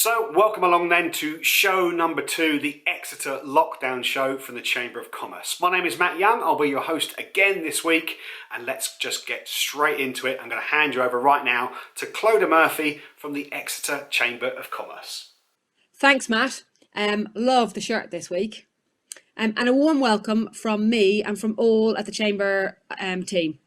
So welcome along then to show number 2, the Exeter Lockdown Show from the Chamber of Commerce. My name is Matt Young, I'll be your host again this week, and let's just get straight into it. I'm going to hand you over right now to Clodagh Murphy from the Exeter Chamber of Commerce. Thanks, Matt. Love the shirt this week. And a warm welcome from me and from all at the Chamber team.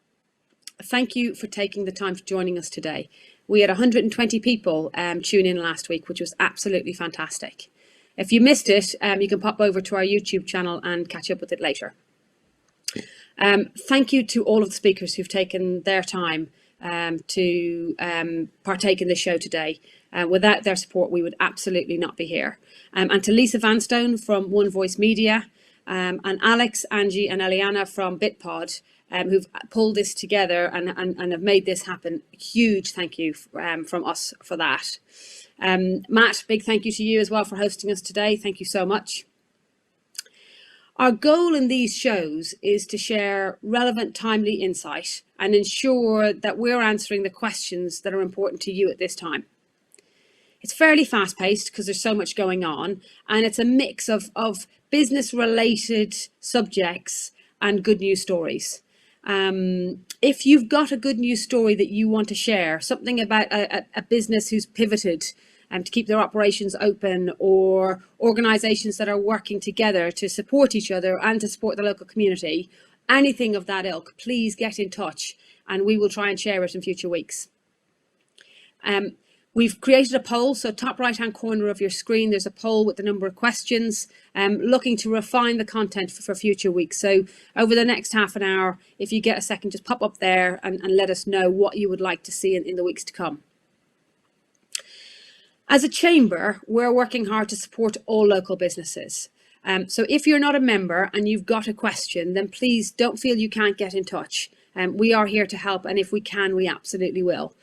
Thank you for taking the time for joining us today. We had 120 people tune in last week, which was absolutely fantastic. If you missed it, you can pop over to our YouTube channel and catch up with it later. Thank you to all of the speakers who've taken their time to partake in the show today. Without their support, we would absolutely not be here. And to Lisa Vanstone from One Voice Media, and Alex, Angie and Eliana from Bitpod, who've pulled this together and have made this happen. Huge thank you from us for that. Matt, big thank you to you as well for hosting us today. Thank you so much. Our goal in these shows is to share relevant, timely insight and ensure that we're answering the questions that are important to you at this time. It's fairly fast paced because there's so much going on, and it's a mix of business related subjects and good news stories. If you've got a good news story that you want to share, something about a business who's pivoted to keep their operations open, or organisations that are working together to support each other and to support the local community, anything of that ilk, please get in touch and we will try and share it in future weeks. We've created a poll, so top right hand corner of your screen there's a poll with the number of questions, looking to refine the content for future weeks. So over the next half an hour, if you get a second, just pop up there and let us know what you would like to see in the weeks to come. As a chamber, we're working hard to support all local businesses. So if you're not a member and you've got a question, then please don't feel you can't get in touch. We are here to help, and if we can, we absolutely will.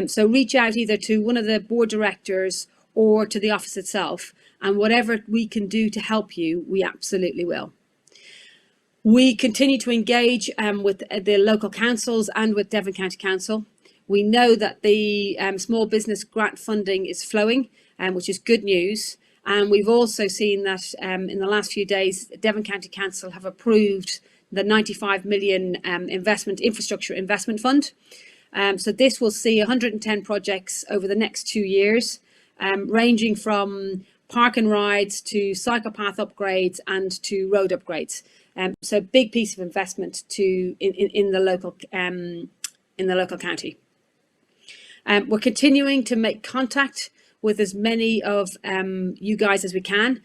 So reach out either to one of the board directors or to the office itself, and whatever we can do to help you, we absolutely will. We continue to engage with the local councils and with Devon County Council. We know that the small business grant funding is flowing, which is good news. And we've also seen that in the last few days, Devon County Council have approved the 95 million infrastructure investment fund. So this will see 110 projects over the next 2 years, ranging from park and rides to cycle path upgrades and to road upgrades. So big piece of investment in the local county. We're continuing to make contact with as many of you guys as we can,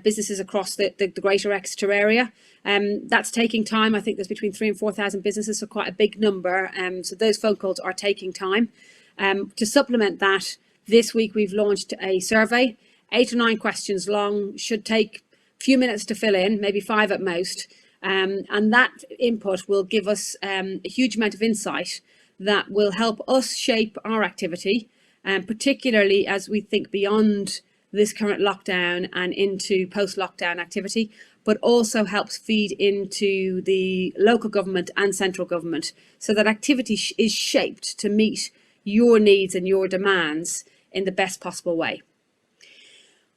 businesses across the Greater Exeter area. That's taking time. I think there's between 3,000 and 4,000 businesses, so quite a big number. So those phone calls are taking time. To supplement that, this week we've launched a survey, 8 or 9 questions long, should take a few minutes to fill in, maybe 5 at most. And that input will give us a huge amount of insight that will help us shape our activity, particularly as we think beyond this current lockdown and into post-lockdown activity, but also helps feed into the local government and central government so that activity is shaped to meet your needs and your demands in the best possible way.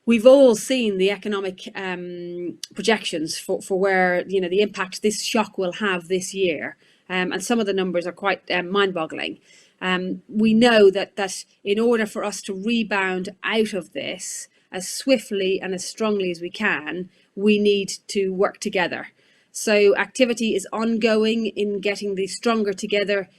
We've all seen the economic projections for where, the impact this shock will have this year. And some of the numbers are quite mind-boggling. We know that in order for us to rebound out of this as swiftly and as strongly as we can, we need to work together. So activity is ongoing in getting the Stronger Together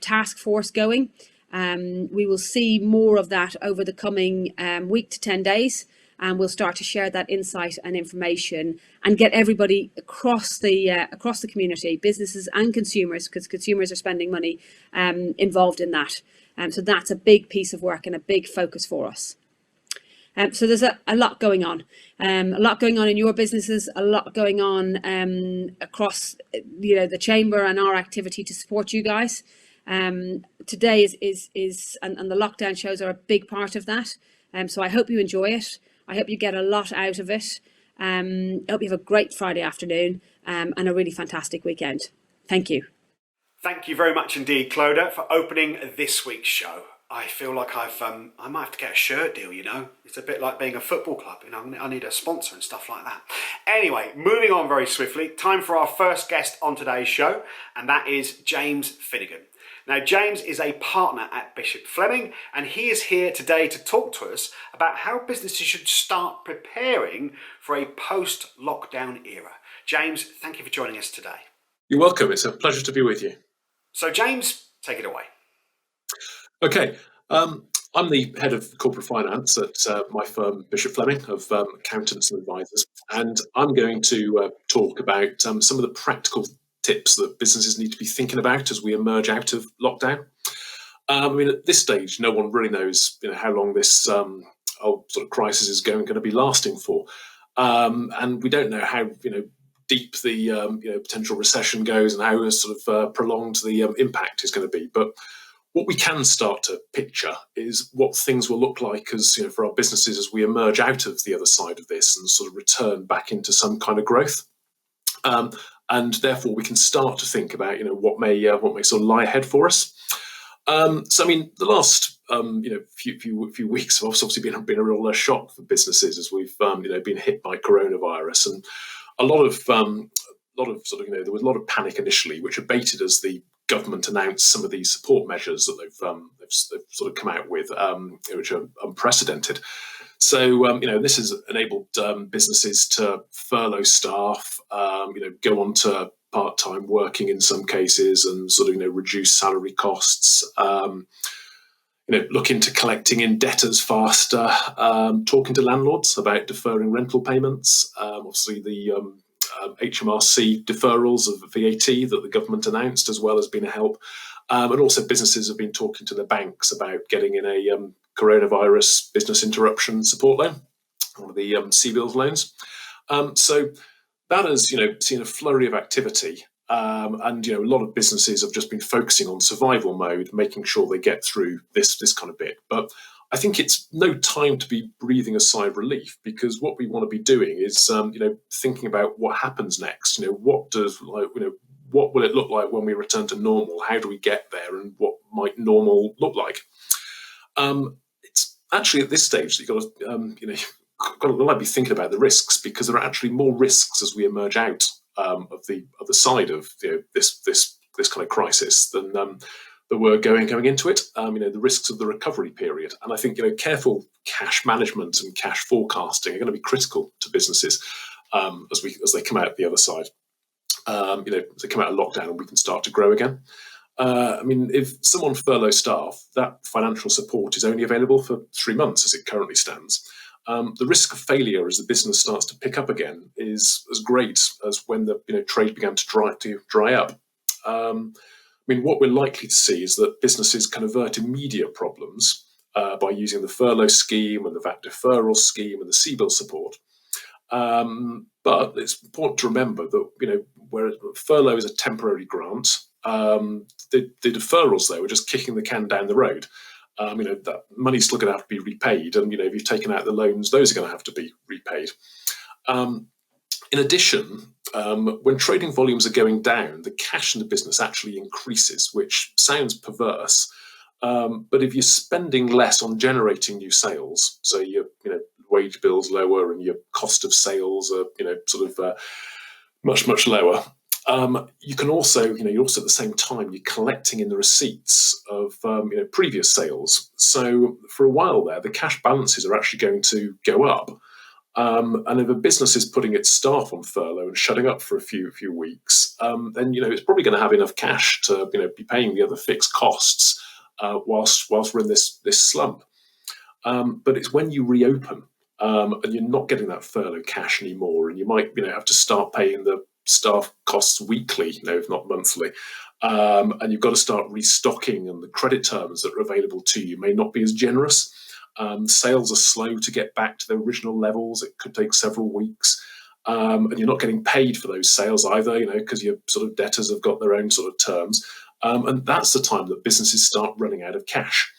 task force going. We will see more of that over the coming week to 10 days, and we'll start to share that insight and information and get everybody across the community, businesses and consumers, because consumers are spending money, involved in that. So that's a big piece of work and a big focus for us. So there's a lot going on, in your businesses, a lot going on across the chamber and our activity to support you guys. Today is and the lockdown shows are a big part of that. So I hope you enjoy it. I hope you get a lot out of it. I hope you have a great Friday afternoon and a really fantastic weekend. Thank you. Thank you very much indeed, Clodagh, for opening this week's show. I feel like I might have to get a shirt deal, you know. It's a bit like being a football club, you know, I need a sponsor and stuff like that. Anyway, moving on very swiftly, time for our first guest on today's show, and that is James Finnegan. Now, James is a partner at Bishop Fleming, and he is here today to talk to us about how businesses should start preparing for a post-lockdown era. James, thank you for joining us today. You're welcome. It's a pleasure to be with you. So, James, take it away. Okay. I'm the head of corporate finance at my firm, Bishop Fleming, of accountants and advisors. And I'm going to talk about some of the practical tips that businesses need to be thinking about as we emerge out of lockdown. I mean, at this stage, no one really knows, how long this sort of crisis is going to be lasting for. And we don't know how, deep the potential recession goes and how sort of prolonged the impact is going to be. But what we can start to picture is what things will look like as for our businesses as we emerge out of the other side of this and sort of return back into some kind of growth. And therefore, we can start to think about what may sort of lie ahead for us. So, I mean, the last few weeks have obviously been a real shock for businesses as we've been hit by coronavirus, and a lot of sort of there was a lot of panic initially, which abated as the government announced some of these support measures that they've sort of come out with, which are unprecedented. So this has enabled businesses to furlough staff, go on to part-time working in some cases, and sort of reduce salary costs. Look into collecting in debtors faster, talking to landlords about deferring rental payments. Obviously, the HMRC deferrals of VAT that the government announced as well has been a help. And also businesses have been talking to the banks about getting in a coronavirus business interruption support loan, one of the CBILS loans. So that has seen a flurry of activity. And a lot of businesses have just been focusing on survival mode, making sure they get through this kind of bit. But I think it's no time to be breathing a sigh of relief, because what we want to be doing is thinking about what happens next. What will it look like when we return to normal? How do we get there, and what might normal look like? It's actually at this stage that you've got to be thinking about the risks, because there are actually more risks as we emerge out of the other side of this kind of crisis than there were going into it. The risks of the recovery period, and I think careful cash management and cash forecasting are going to be critical to businesses as they come out the other side. As they come out of lockdown and we can start to grow again. If someone furloughs staff, that financial support is only available for 3 months as it currently stands. The risk of failure as the business starts to pick up again is as great as when the trade began to dry up. What we're likely to see is that businesses can avert immediate problems by using the furlough scheme and the VAT deferral scheme and the CBIL support. But it's important to remember that whereas furlough is a temporary grant, the deferrals there were just kicking the can down the road. That money's still going to have to be repaid, and if you've taken out the loans, those are going to have to be repaid. In addition, when trading volumes are going down, the cash in the business actually increases, which sounds perverse. But if you're spending less on generating new sales, so your wage bills lower and your cost of sales are much lower. You can also, you're also at the same time, you're collecting in the receipts of, previous sales. So for a while there, the cash balances are actually going to go up. And if a business is putting its staff on furlough and shutting up for a few weeks, then, it's probably going to have enough cash to, be paying the other fixed costs whilst we're in this slump. But it's when you reopen and you're not getting that furlough cash anymore, and you might, have to start paying the staff costs weekly, if not monthly, and you've got to start restocking, and the credit terms that are available to you may not be as generous. Sales are slow to get back to their original levels. It could take several weeks, and you're not getting paid for those sales either, because your sort of debtors have got their own sort of terms, and that's the time that businesses start running out of cash.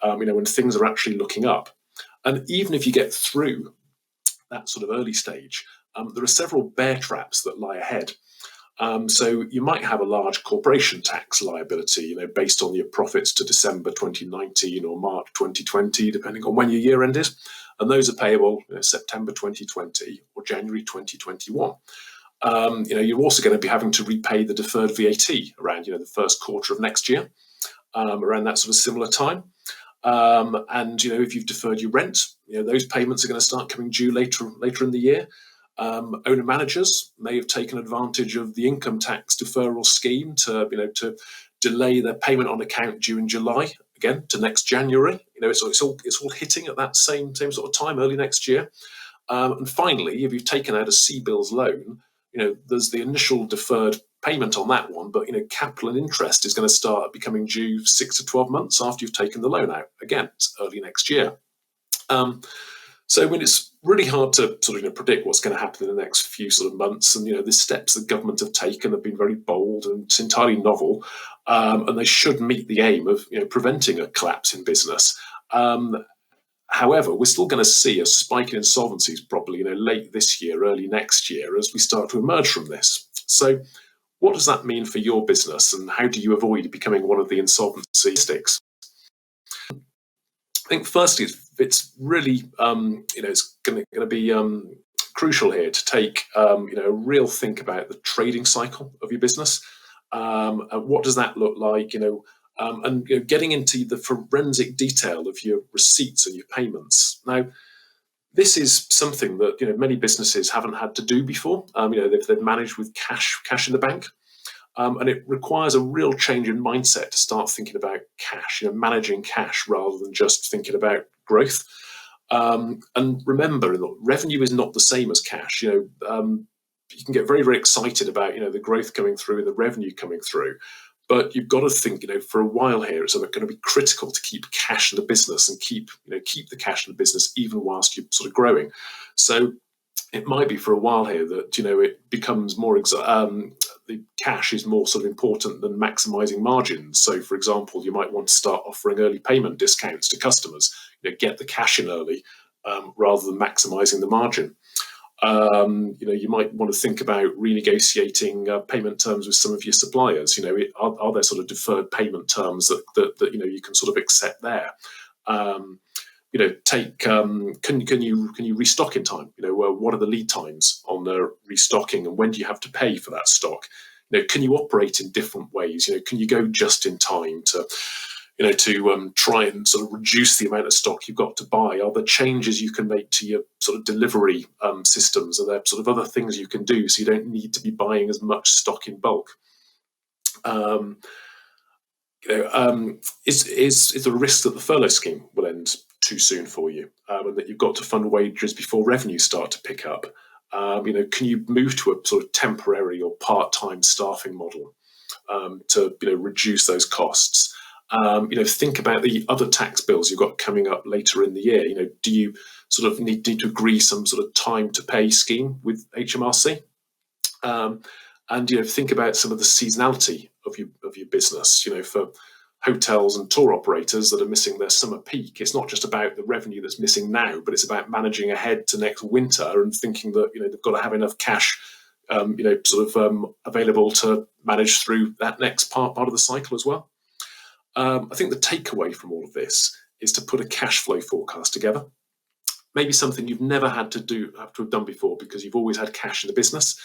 When things are actually looking up, and even if you get through that sort of early stage, there are several bear traps that lie ahead. So you might have a large corporation tax liability, based on your profits to December 2019 or March 2020, depending on when your year end is. And those are payable September 2020 or January 2021. You're also going to be having to repay the deferred VAT around the first quarter of next year, around that sort of similar time. And if you've deferred your rent, those payments are going to start coming due later in the year. Owner managers may have taken advantage of the income tax deferral scheme to delay their payment on account due in July again to next January. It's all hitting at that same sort of time early next year. And finally, if you've taken out a CBILS loan, there's the initial deferred payment on that one, but capital and interest is going to start becoming due 6 to 12 months after you've taken the loan out. Again, it's early next year. So when it's really hard to sort of predict what's going to happen in the next few sort of months, and the steps the government have taken have been very bold and it's entirely novel, and they should meet the aim of preventing a collapse in business. However, we're still going to see a spike in insolvencies probably late this year, early next year, as we start to emerge from this. So what does that mean for your business, and how do you avoid becoming one of the insolvency sticks? I think firstly, it's really it's going to be crucial here to take a real think about the trading cycle of your business. And what does that look like? And getting into the forensic detail of your receipts and your payments. Now, this is something that many businesses haven't had to do before. They've managed with cash in the bank. And it requires a real change in mindset to start thinking about cash, managing cash rather than just thinking about growth. And remember, revenue is not the same as cash. You can get very, very excited about the growth coming through and the revenue coming through, but you've got to think for a while here it's going to be critical to keep cash in the business and keep the cash in the business even whilst you're sort of growing. So it might be for a while here that it becomes more the cash is more sort of important than maximizing margins. So, for example, you might want to start offering early payment discounts to customers. Get the cash in early rather than maximizing the margin. You might want to think about renegotiating payment terms with some of your suppliers. Are there sort of deferred payment terms that you can sort of accept there? Can you restock in time? What are the lead times on the restocking, and when do you have to pay for that stock? Can you operate in different ways? Can you go just in time to try and sort of reduce the amount of stock you've got to buy? Are there changes you can make to your sort of delivery systems? Are there sort of other things you can do so you don't need to be buying as much stock in bulk? Is the risk that the furlough scheme will end too soon for you, and that you've got to fund wages before revenues start to pick up? Can you move to a sort of temporary or part-time staffing model to reduce those costs? Think about the other tax bills you've got coming up later in the year. Do you sort of need to agree some sort of time to pay scheme with HMRC? And think about some of the seasonality of your business. For hotels and tour operators that are missing their summer peak, it's not just about the revenue that's missing now, but it's about managing ahead to next winter and thinking that they've got to have enough cash available to manage through that next part of the cycle as well. I think the takeaway from all of this is to put a cash flow forecast together. Maybe something you've never have to have done before because you've always had cash in the business.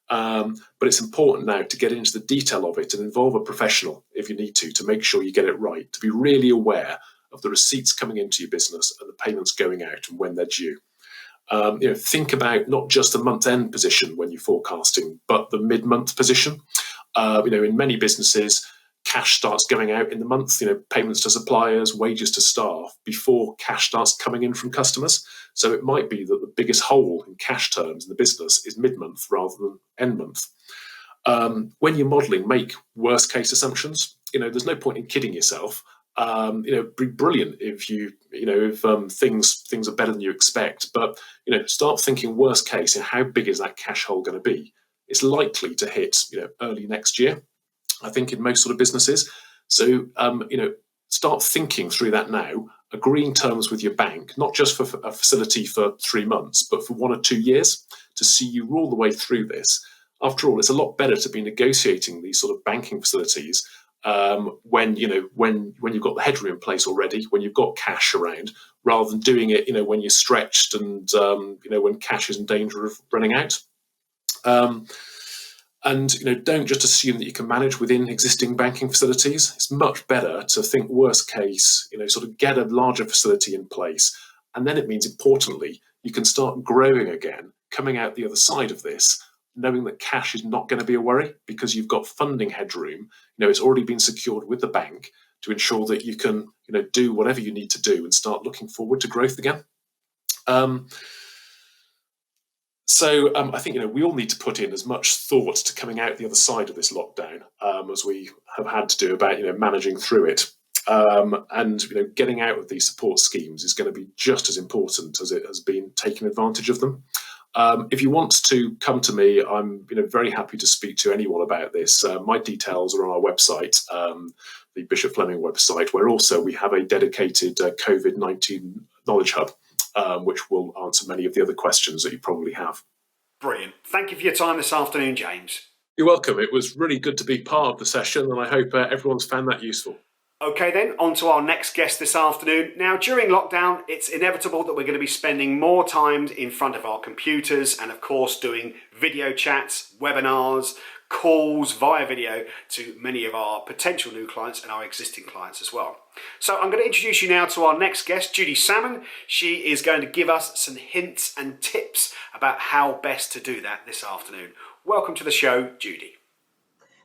But it's important now to get into the detail of it and involve a professional if you need to make sure you get it right, to be really aware of the receipts coming into your business and the payments going out and when they're due. Think about not just the month-end position when you're forecasting, but the mid-month position. In many businesses, cash starts going out in the month, payments to suppliers, wages to staff, before cash starts coming in from customers. So it might be that the biggest hole in cash terms in the business is mid-month rather than end month. When you're modelling, make worst case assumptions. There's no point in kidding yourself. It'd be brilliant if if things are better than you expect. But start thinking worst case. How big is that cash hole going to be? It's likely to hit early next year, I think, in most sort of businesses. So, start thinking through that now, agreeing terms with your bank, not just for a facility for 3 months, but for 1 or 2 years to see you all the way through this. After all, it's a lot better to be negotiating these sort of banking facilities when you've got the headroom in place already, when you've got cash around, rather than doing it when you're stretched and when cash is in danger of running out. And don't just assume that you can manage within existing banking facilities. It's much better to think worst case, sort of get a larger facility in place, and then it means, importantly, you can start growing again, coming out the other side of this, knowing that cash is not going to be a worry because you've got funding headroom. It's already been secured with the bank to ensure that you can do whatever you need to do and start looking forward to growth again. So I think we all need to put in as much thought to coming out the other side of this lockdown as we have had to do about managing through it. And getting out of these support schemes is going to be just as important as it has been taking advantage of them. If you want to come to me, I'm very happy to speak to anyone about this. My details are on our website, the Bishop Fleming website, where also we have a dedicated COVID-19 knowledge hub, which will answer many of the other questions that you probably have. Brilliant. Thank you for your time this afternoon, James. You're welcome. It was really good to be part of the session, and I hope everyone's found that useful. Okay then, on to our next guest this afternoon. Now, during lockdown, it's inevitable that we're going to be spending more time in front of our computers and, of course, doing video chats, webinars, calls via video to many of our potential new clients and our existing clients as well. So I'm going to introduce you now to our next guest, Judy Salmon. She is going to give us some hints and tips about how best to do that this afternoon. Welcome to the show, Judy.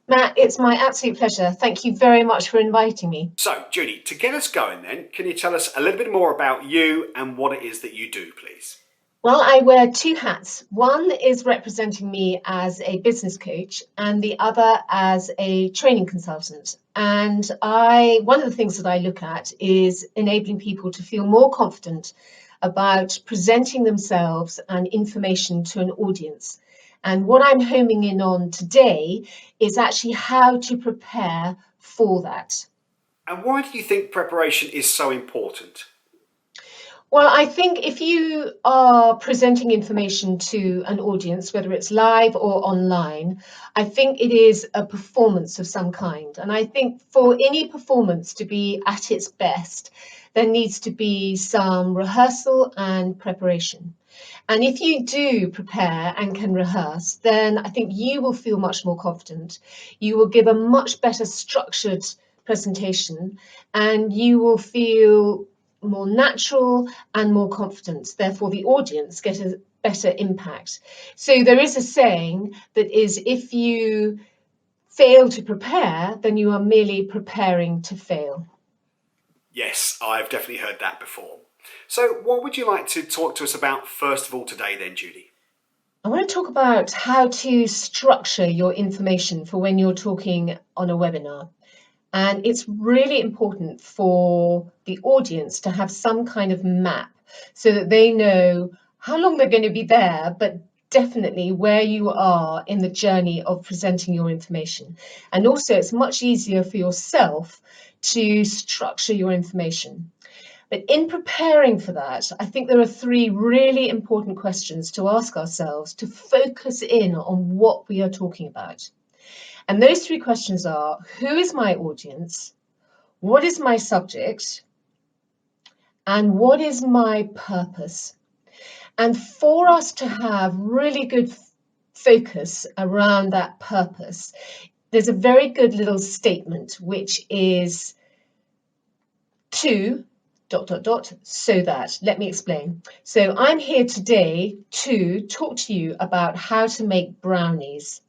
Matt, it's my absolute pleasure. Thank you very much for inviting me. So, Judy, to get us going then, can you tell us a little bit more about you and what it is that you do, please? Well, I wear two hats. One is representing me as a business coach and the other as a training consultant. And one of the things that I look at is enabling people to feel more confident about presenting themselves and information to an audience. And what I'm homing in on today is actually how to prepare for that. And why do you think preparation is so important? Well, I think if you are presenting information to an audience, whether it's live or online, I think it is a performance of some kind. And I think for any performance to be at its best, there needs to be some rehearsal and preparation. And if you do prepare and can rehearse, then I think you will feel much more confident. You will give a much better structured presentation, and you will feel more natural and more confident. Therefore, the audience get a better impact. So there is a saying that is, if you fail to prepare, then you are merely preparing to fail. Yes, I've definitely heard that before. So what would you like to talk to us about first of all today then, Judy? I want to talk about how to structure your information for when you're talking on a webinar. And it's really important for the audience to have some kind of map so that they know how long they're going to be there, but definitely where you are in the journey of presenting your information. And also, it's much easier for yourself to structure your information. But in preparing for that, I think there are three really important questions to ask ourselves to focus in on what we are talking about. And those three questions are, who is my audience? What is my subject? And what is my purpose? And for us to have really good focus around that purpose, there's a very good little statement, which is to ... so that. Let me explain. So I'm here today to talk to you about how to make brownies,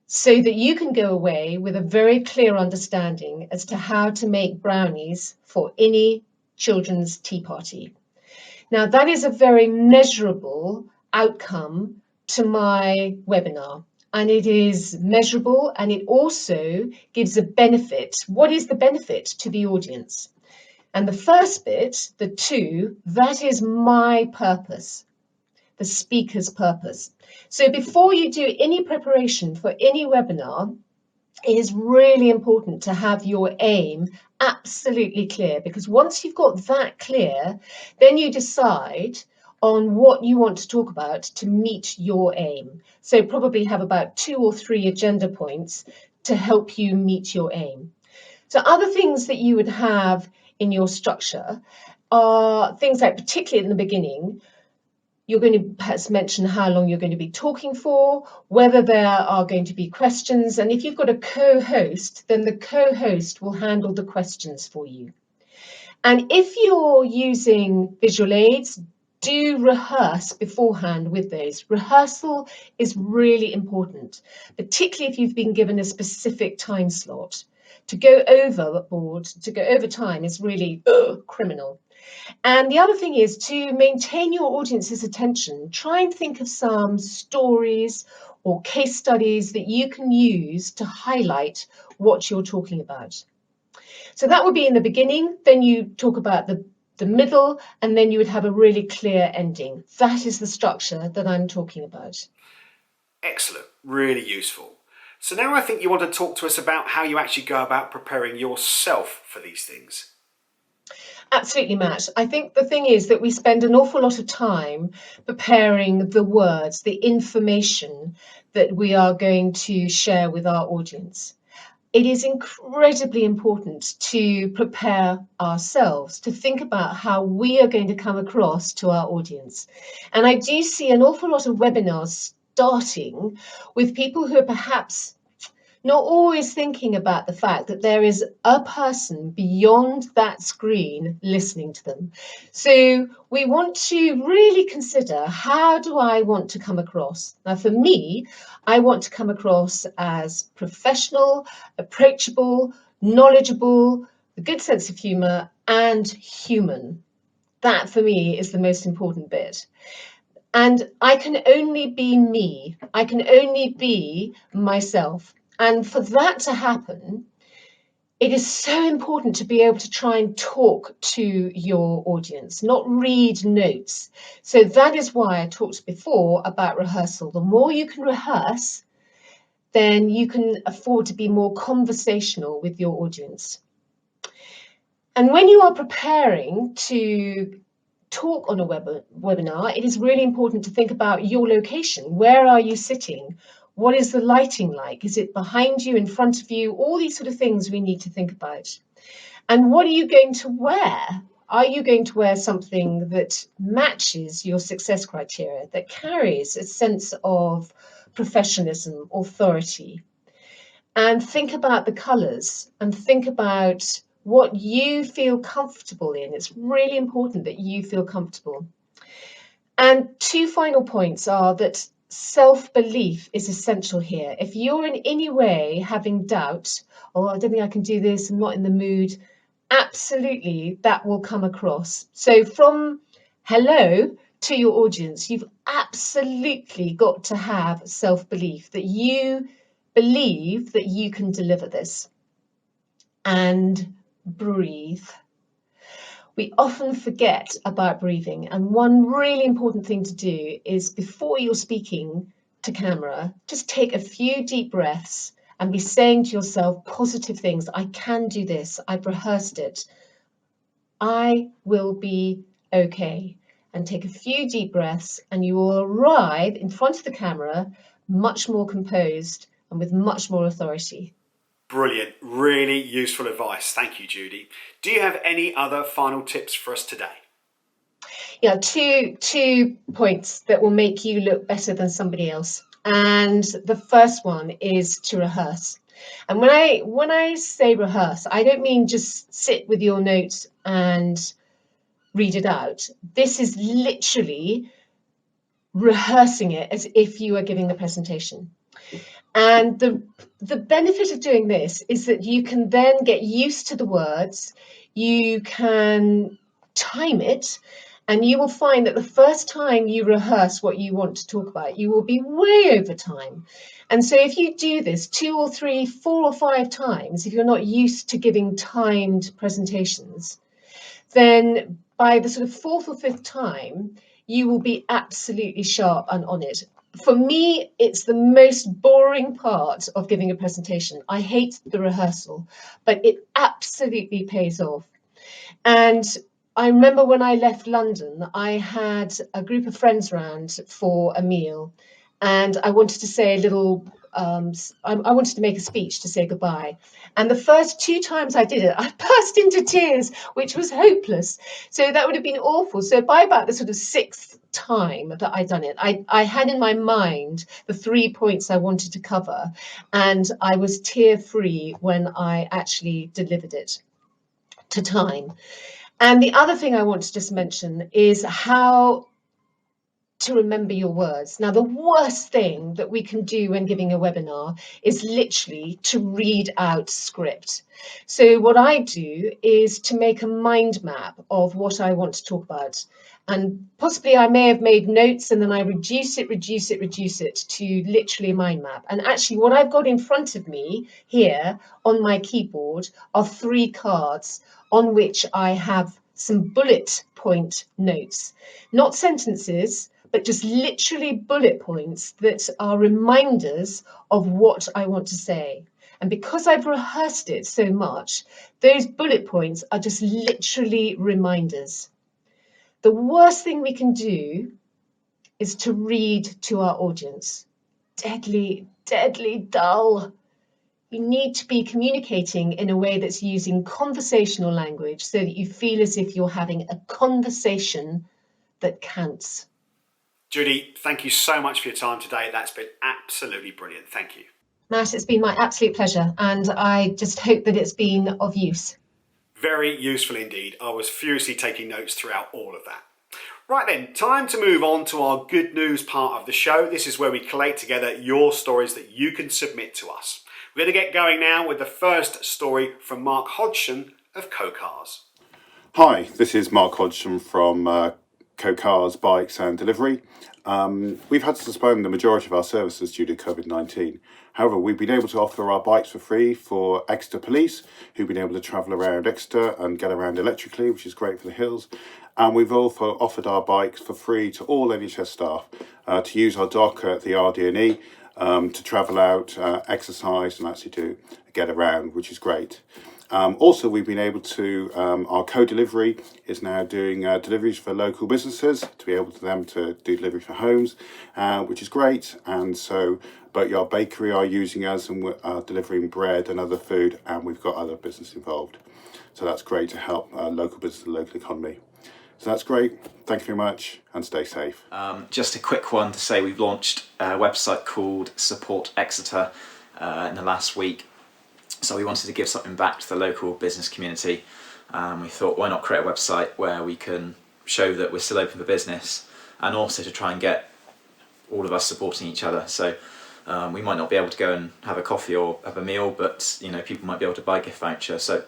so that you can go away with a very clear understanding as to how to make brownies for any children's tea party. Now, that is a very measurable outcome to my webinar, and it is measurable, and it also gives a benefit. What is the benefit to the audience? And the first bit, the to, that is my purpose, the speaker's purpose. So before you do any preparation for any webinar, it is really important to have your aim absolutely clear, because once you've got that clear, then you decide on what you want to talk about to meet your aim. So probably have about 2 or 3 agenda points to help you meet your aim. So other things that you would have in your structure are things like, particularly in the beginning, you're going to perhaps mention how long you're going to be talking for, whether there are going to be questions. And if you've got a co-host, then the co-host will handle the questions for you. And if you're using visual aids, do rehearse beforehand with those. Rehearsal is really important, particularly if you've been given a specific time slot. To go overboard, to go over time is really criminal. And the other thing is to maintain your audience's attention. Try and think of some stories or case studies that you can use to highlight what you're talking about. So that would be in the beginning, then you talk about the middle, and then you would have a really clear ending. That is the structure that I'm talking about. Excellent, really useful. So now I think you want to talk to us about how you actually go about preparing yourself for these things. Absolutely, Matt. I think the thing is that we spend an awful lot of time preparing the words, the information that we are going to share with our audience. It is incredibly important to prepare ourselves, to think about how we are going to come across to our audience. And I do see an awful lot of webinars starting with people who are perhaps not always thinking about the fact that there is a person beyond that screen listening to them. So we want to really consider, how do I want to come across? Now, for me, I want to come across as professional, approachable, knowledgeable, a good sense of humour, and human. That, for me, is the most important bit. And I can only be me. I can only be myself. And for that to happen, it is so important to be able to try and talk to your audience, not read notes. So that is why I talked before about rehearsal. The more you can rehearse, then you can afford to be more conversational with your audience. And when you are preparing to talk on a webinar, it is really important to think about your location. Where are you sitting? What is the lighting like? Is it behind you, in front of you? All these sort of things we need to think about. And what are you going to wear? Are you going to wear something that matches your success criteria, that carries a sense of professionalism, authority? And think about the colours and think about what you feel comfortable in. It's really important that you feel comfortable. And 2 final points are that self-belief is essential here. If you're in any way having doubt, oh, I don't think I can do this, I'm not in the mood, absolutely that will come across. So from hello to your audience, you've absolutely got to have self-belief, that you believe that you can deliver this. And breathe. We often forget about breathing, and one really important thing to do is, before you're speaking to camera, just take a few deep breaths and be saying to yourself positive things. I can do this. I've rehearsed it. I will be okay. And take a few deep breaths and you will arrive in front of the camera much more composed and with much more authority. Brilliant, really useful advice. Thank you, Judy. Do you have any other final tips for us today? Yeah, two points that will make you look better than somebody else. And the first one is to rehearse. And when I say rehearse, I don't mean just sit with your notes and read it out. This is literally rehearsing it as if you are giving the presentation. And the benefit of doing this is that you can then get used to the words, you can time it, and you will find that the first time you rehearse what you want to talk about, you will be way over time. And so if you do this 2 or 3, 4 or 5 times, if you're not used to giving timed presentations, then by the sort of 4th or 5th time, you will be absolutely sharp and on it. For me, it's the most boring part of giving a presentation. I hate the rehearsal, but it absolutely pays off. And I remember when I left London, I had a group of friends round for a meal, and I wanted to say a little. I wanted to make a speech to say goodbye, and the first 2 times I did it, I burst into tears, which was hopeless. So that would have been awful. So by about the sort of 6th time that I'd done it, I had in my mind the 3 points I wanted to cover, and I was tear-free when I actually delivered it to time. And the other thing I want to just mention is how to remember your words. Now, the worst thing that we can do when giving a webinar is literally to read out script. So what I do is to make a mind map of what I want to talk about. And possibly I may have made notes and then I reduce it to literally a mind map. And actually what I've got in front of me here on my keyboard are 3 cards on which I have some bullet point notes, not sentences, but just literally bullet points that are reminders of what I want to say. And because I've rehearsed it so much, those bullet points are just literally reminders. The worst thing we can do is to read to our audience. Deadly, deadly dull. You need to be communicating in a way that's using conversational language so that you feel as if you're having a conversation that counts. Judy, thank you so much for your time today. That's been absolutely brilliant. Thank you. Matt, it's been my absolute pleasure, and I just hope that it's been of use. Very useful indeed. I was furiously taking notes throughout all of that. Right then, time to move on to our good news part of the show. This is where we collate together your stories that you can submit to us. We're going to get going now with the first story from Mark Hodgson of Co-Cars. Hi, this is Mark Hodgson from Co-Cars Bikes and Delivery. We've had to postpone the majority of our services due to COVID-19. However, we've been able to offer our bikes for free for Exeter Police, who've been able to travel around Exeter and get around electrically, which is great for the hills. And we've also offered our bikes for free to all NHS staff to use our dock at the RD&E to travel out, exercise and actually to get around, which is great. Also, we've been able to, our co-delivery is now doing deliveries for local businesses to be able to them to do delivery for homes, which is great. And so, but our bakery are using us and we're delivering bread and other food, and we've got other business involved. So that's great to help local business and local economy. So that's great. Thank you very much and stay safe. Just a quick one to say we've launched a website called Support Exeter in the last week. So we wanted to give something back to the local business community. We thought, why not create a website where we can show that we're still open for business, and also to try and get all of us supporting each other. So we might not be able to go and have a coffee or have a meal, but people might be able to buy a gift voucher. So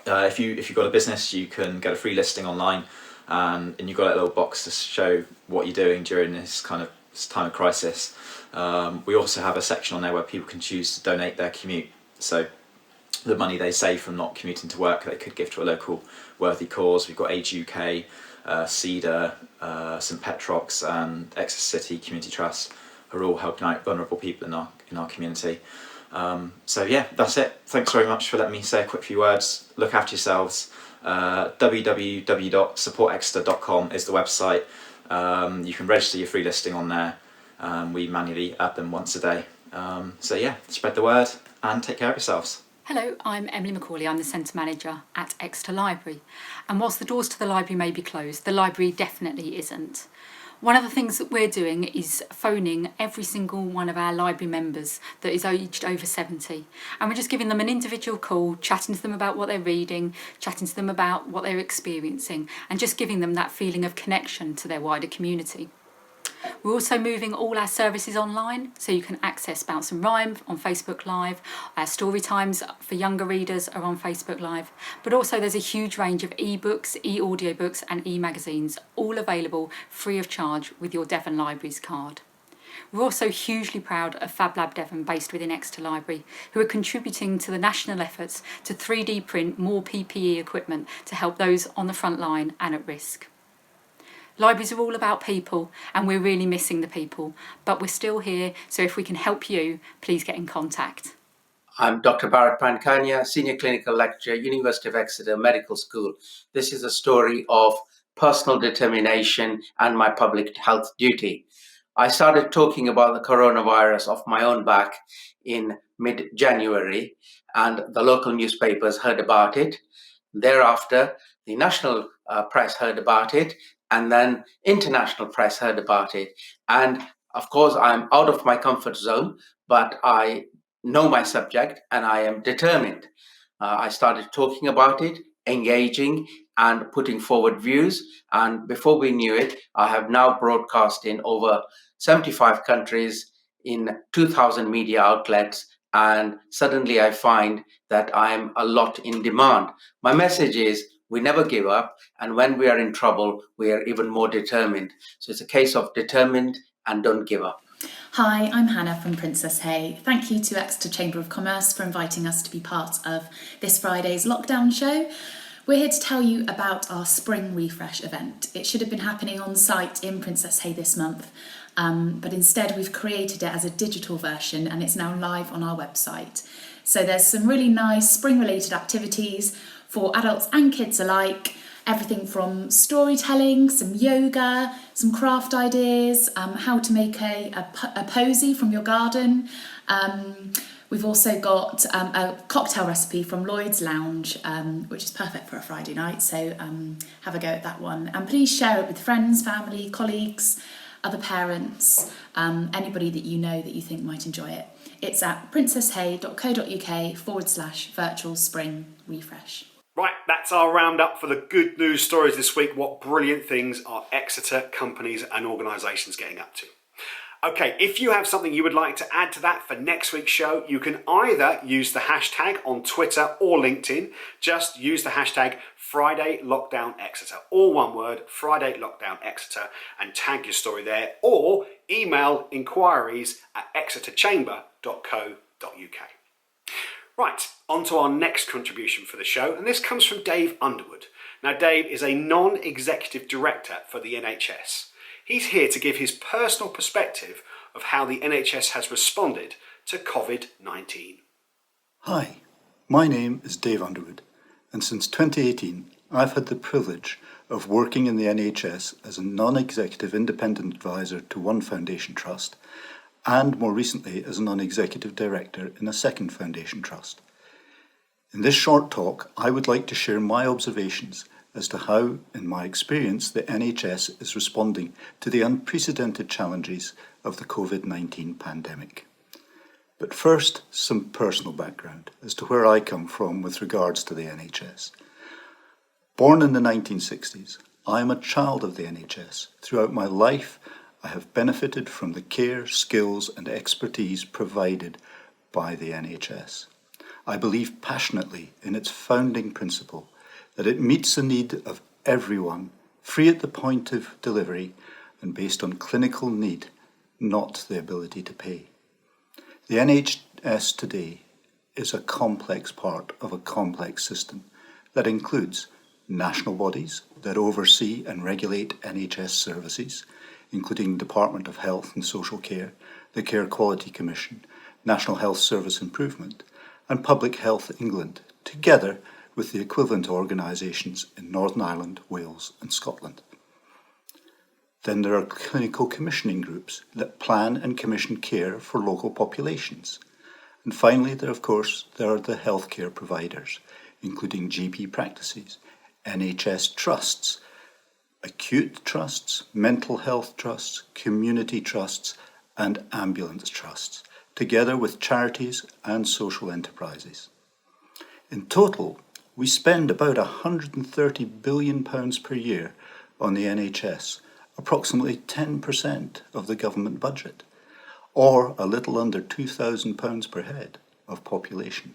if you've got a business, you can get a free listing online, and you've got a little box to show what you're doing during this time of crisis. We also have a section on there where people can choose to donate their commute. So the money they save from not commuting to work, they could give to a local worthy cause. We've got Age UK, Cedar, St Petrox and Exeter City Community Trust are all helping out vulnerable people in our community. So yeah, that's it. Thanks very much for letting me say a quick few words. Look after yourselves. www.supportexeter.com is the website. You can register your free listing on there. We manually add them once a day. So yeah, spread the word and take care of yourselves. Hello, I'm Emily McCauley. I'm the Centre Manager at Exeter Library. And whilst the doors to the library may be closed, the library definitely isn't. One of the things that we're doing is phoning every single one of our library members that is aged over 70. And we're just giving them an individual call, chatting to them about what they're reading, chatting to them about what they're experiencing, and just giving them that feeling of connection to their wider community. We're also moving all our services online, so you can access Bounce and Rhyme on Facebook Live. Our story times for younger readers are on Facebook Live, but also there's a huge range of e-books, e-audiobooks and e-magazines, all available free of charge with your Devon Libraries card. We're also hugely proud of Fab Lab Devon, based within Exeter Library, who are contributing to the national efforts to 3D print more PPE equipment to help those on the front line and at risk. Libraries are all about people, and we're really missing the people, but we're still here, so if we can help you, please get in contact. I'm Dr. Bharat Pankania, Senior Clinical Lecturer, University of Exeter Medical School. This is a story of personal determination and my public health duty. I started talking about the coronavirus off my own back in mid-January, and the local newspapers heard about it. Thereafter, the national press heard about it, and then international press heard about it. And of course, I'm out of my comfort zone, but I know my subject and I am determined. I started talking about it, engaging, and putting forward views. And before we knew it, I have now broadcast in over 75 countries in 2,000 media outlets. And suddenly I find that I am a lot in demand. My message is we never give up. And when we are in trouble, we are even more determined. So it's a case of determined and don't give up. Hi, I'm Hannah from Princess Hay. Thank you to Exeter Chamber of Commerce for inviting us to be part of this Friday's lockdown show. We're here to tell you about our Spring Refresh event. It should have been happening on site in Princess Hay this month, but instead we've created it as a digital version and it's now live on our website. So there's some really nice spring-related activities for adults and kids alike. Everything from storytelling, some yoga, some craft ideas, how to make a posy from your garden. We've also got a cocktail recipe from Lloyd's Lounge, which is perfect for a Friday night, so have a go at that one. And please share it with friends, family, colleagues, other parents, anybody that you know that you think might enjoy it. It's at princesshay.co.uk/virtual spring refresh. Right, that's our roundup for the good news stories this week. What brilliant things are Exeter companies and organisations getting up to? Okay, if you have something you would like to add to that for next week's show, you can either use the hashtag on Twitter or LinkedIn. Just use the hashtag Friday Lockdown Exeter, all one word, Friday Lockdown Exeter, and tag your story there, or email inquiries@exeterchamber.co.uk. Right, on to our next contribution for the show, and this comes from Dave Underwood. Now, Dave is a non-executive director for the NHS. He's here to give his personal perspective of how the NHS has responded to COVID-19. Hi, my name is Dave Underwood, and since 2018, I've had the privilege of working in the NHS as a non-executive independent advisor to one foundation trust, and more recently as a non-executive director in a second foundation trust. In this short talk, I would like to share my observations as to how, in my experience, the NHS is responding to the unprecedented challenges of the COVID-19 pandemic. But first, some personal background as to where I come from with regards to the NHS. Born in the 1960s, I am a child of the NHS. Throughout my life, I have benefited from the care, skills and expertise provided by the NHS. I believe passionately in its founding principle that it meets the need of everyone, free at the point of delivery and based on clinical need, not the ability to pay. The NHS today is a complex part of a complex system that includes national bodies that oversee and regulate NHS services, including Department of Health and Social Care, the Care Quality Commission, National Health Service Improvement, and Public Health England, together with the equivalent organisations in Northern Ireland, Wales and Scotland. Then there are clinical commissioning groups that plan and commission care for local populations. And finally, there are the healthcare providers, including GP practices, NHS trusts, acute trusts, mental health trusts, community trusts, and ambulance trusts, together with charities and social enterprises. In total, we spend about £130 billion per year on the NHS, approximately 10% of the government budget, or a little under £2,000 per head of population.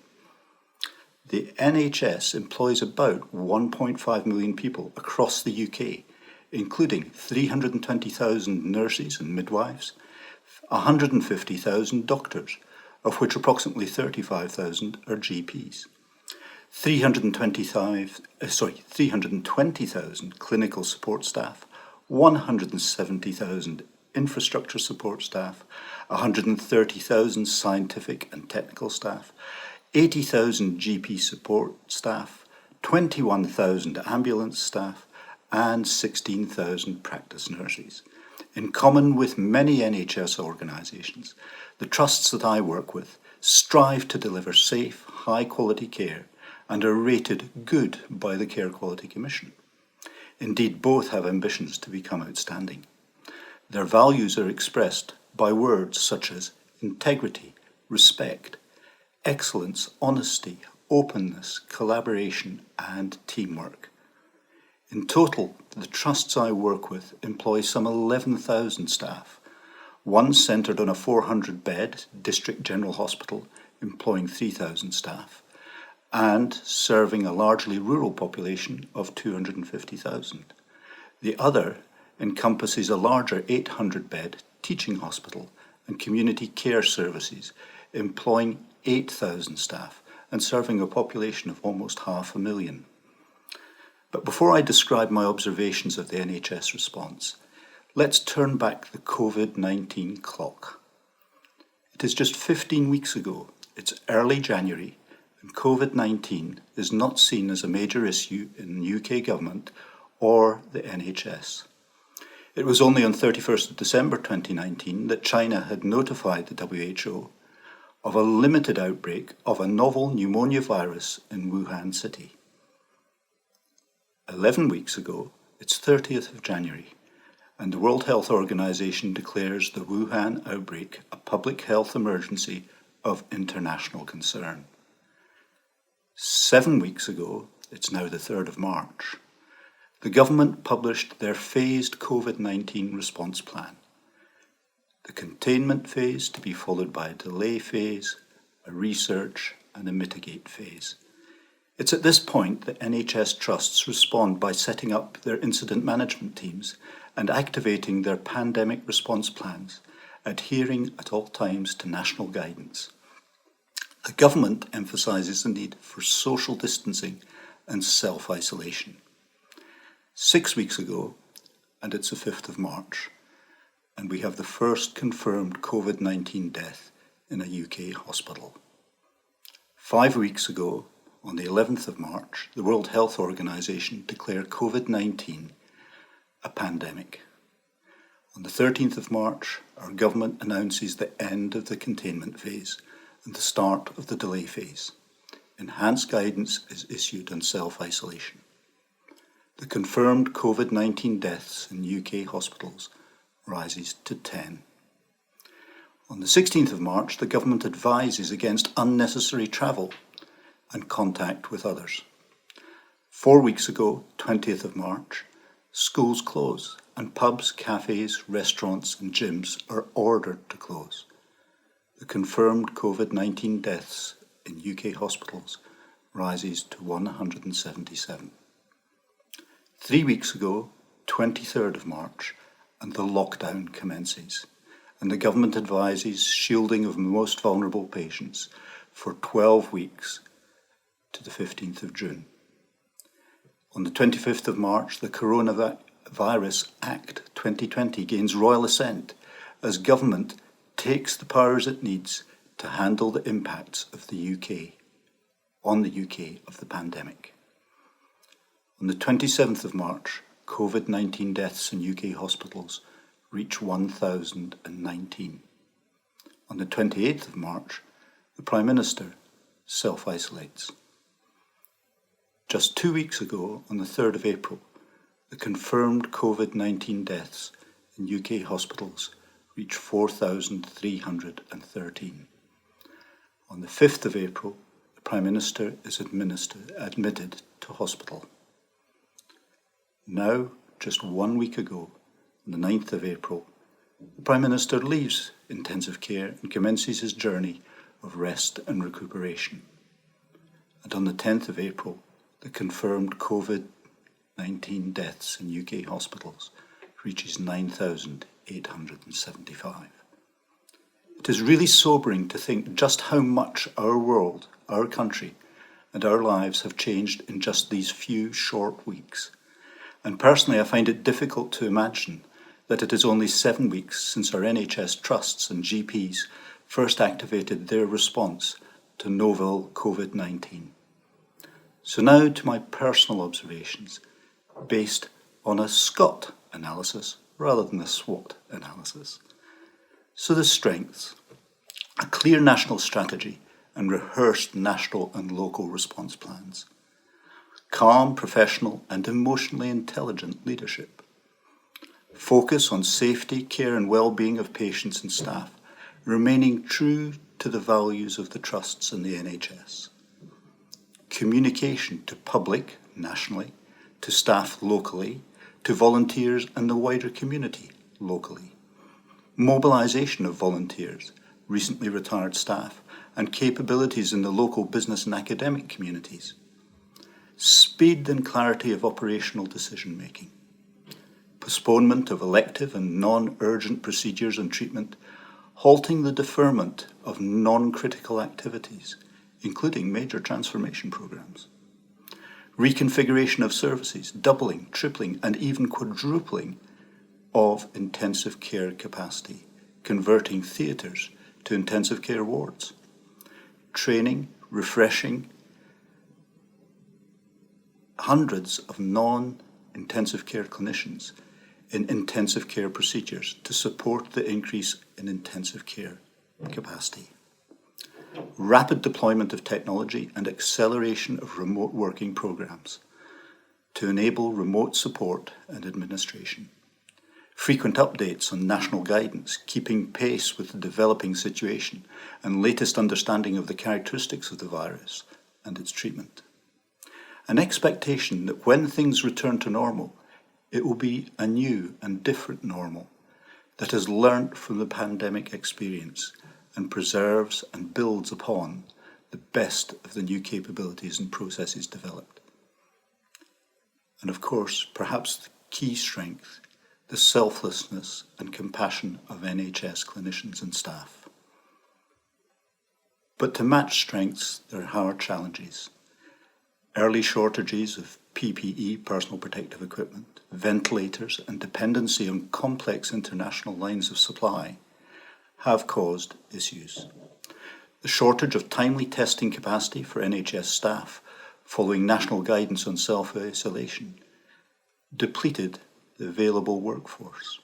The NHS employs about 1.5 million people across the UK, including 320,000 nurses and midwives, 150,000 doctors, of which approximately 35,000 are GPs, 320,000 clinical support staff, 170,000 infrastructure support staff, 130,000 scientific and technical staff, 80,000 GP support staff, 21,000 ambulance staff, and 16,000 practice nurses. In common with many NHS organisations, the trusts that I work with strive to deliver safe, high-quality care and are rated good by the Care Quality Commission. Indeed, both have ambitions to become outstanding. Their values are expressed by words such as integrity, respect, excellence, honesty, openness, collaboration, and teamwork. In total, the trusts I work with employ some 11,000 staff, one centred on a 400-bed district general hospital employing 3,000 staff, and serving a largely rural population of 250,000. The other encompasses a larger 800-bed teaching hospital and community care services, employing 8,000 staff and serving a population of almost 500,000. But before I describe my observations of the NHS response, let's turn back the COVID-19 clock. It is just 15 weeks ago, it's early January, and COVID-19 is not seen as a major issue in UK government or the NHS. It was only on 31st of December 2019 that China had notified the WHO of a limited outbreak of a novel pneumonia virus in Wuhan city. 11 weeks ago, it's 30th of January, and the World Health Organization declares the Wuhan outbreak a public health emergency of international concern. 7 weeks ago, it's now the 3rd of March, the government published their phased COVID-19 response plan. The containment phase to be followed by a delay phase, a research and a mitigate phase. It's at this point that NHS trusts respond by setting up their incident management teams and activating their pandemic response plans, adhering at all times to national guidance. The government emphasises the need for social distancing and self-isolation. 6 weeks ago, and it's the 5th of March, and we have the first confirmed COVID-19 death in a UK hospital. 5 weeks ago, on the 11th of March, the World Health Organization declared COVID-19 a pandemic. On the 13th of March, our government announces the end of the containment phase and the start of the delay phase. Enhanced guidance is issued on self-isolation. The confirmed COVID-19 deaths in UK hospitals rises to 10. On the 16th of March, the government advises against unnecessary travel and contact with others. 4 weeks ago, 20th of March, schools close and pubs, cafes, restaurants and gyms are ordered to close. The confirmed COVID-19 deaths in UK hospitals rises to 177. 3 weeks ago, 23rd of March, and the lockdown commences, and the government advises shielding of most vulnerable patients for 12 weeks to the 15th of June. On the 25th of March, the Coronavirus Act 2020 gains royal assent as government takes the powers it needs to handle the impacts of the UK, on the UK of the pandemic. On the 27th of March, COVID-19 deaths in UK hospitals reach 1,019. On the 28th of March, the Prime Minister self-isolates. Just 2 weeks ago, on the 3rd of April, the confirmed COVID-19 deaths in UK hospitals reach 4,313. On the 5th of April, the Prime Minister is admitted to hospital. Now, just 1 week ago, on the 9th of April, the Prime Minister leaves intensive care and commences his journey of rest and recuperation. And on the 10th of April, the confirmed COVID-19 deaths in UK hospitals reaches 9,875. It is really sobering to think just how much our world, our country, and our lives have changed in just these few short weeks. And personally, I find it difficult to imagine that it is only 7 weeks since our NHS trusts and GPs first activated their response to novel COVID-19. So now to my personal observations, based on a SWOT analysis rather than a SWOT analysis. So the strengths: a clear national strategy and rehearsed national and local response plans. Calm, professional and emotionally intelligent leadership. Focus on safety, care and well-being of patients and staff, remaining true to the values of the trusts and the NHS. Communication to public, nationally, to staff locally, to volunteers and the wider community locally. Mobilisation of volunteers, recently retired staff, and capabilities in the local business and academic communities. Speed and clarity of operational decision-making. Postponement of elective and non-urgent procedures and treatment, halting the deferment of non-critical activities, including major transformation programmes. Reconfiguration of services, doubling, tripling and even quadrupling of intensive care capacity, converting theatres to intensive care wards. Training, refreshing hundreds of non-intensive care clinicians in intensive care procedures to support the increase in intensive care capacity. Rapid deployment of technology and acceleration of remote working programs to enable remote support and administration. Frequent updates on national guidance, keeping pace with the developing situation and latest understanding of the characteristics of the virus and its treatment. An expectation that when things return to normal, it will be a new and different normal that has learnt from the pandemic experience and preserves and builds upon the best of the new capabilities and processes developed. And of course, perhaps the key strength, the selflessness and compassion of NHS clinicians and staff. But to match strengths, there are challenges. Early shortages of PPE, personal protective equipment, ventilators and dependency on complex international lines of supply have caused issues. The shortage of timely testing capacity for NHS staff following national guidance on self-isolation depleted the available workforce.